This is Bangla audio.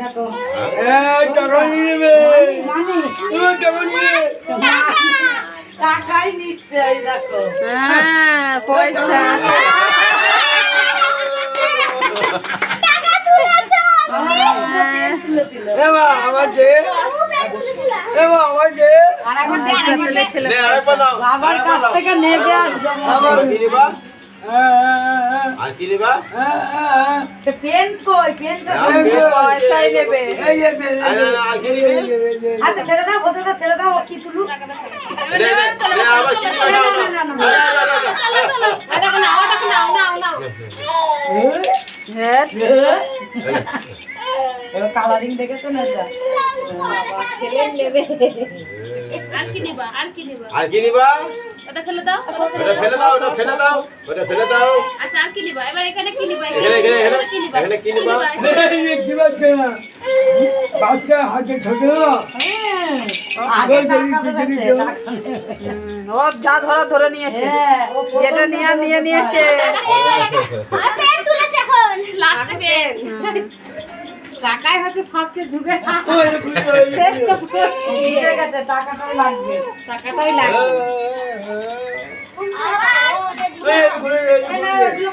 দেখো টাকা নিয়ে নেবে টাকা নিয়ে টাকাই নিচ্ছে এই দেখো হ্যাঁ পয়সা আমার যে আমার যে বাবার কাছ থেকে নেবে আর আর কি নিবা পেন কই পেনটা পয়সাই নেবে আচ্ছা ছেড়ে দাও হতে দাও ছেড়ে দাও ও কি তুলু আবার কি নিবা কালারিং দেখেছো না এটা আর কি নিবা ওটা ফেলে দাও ওটা ফেলে দাও ওটা ফেলে দাও ওটা ফেলে দাও আচ্ছা আর কি নিবা এবার এখানে কি নিবা এখানে কি নিবা কি বাচ্চা বাচ্চা হাতে ছোট আগে টাকা দেবে ও যা ধরা ধরে নিয়েছে যেটা নিয়ে নিয়েছে লাস্ট পেন টাকাই হচ্ছে সবচেয়ে যুগের শ্রেষ্ঠ ঠিক আছে টাকাটাই লাগবে টাকাটাই লাগবে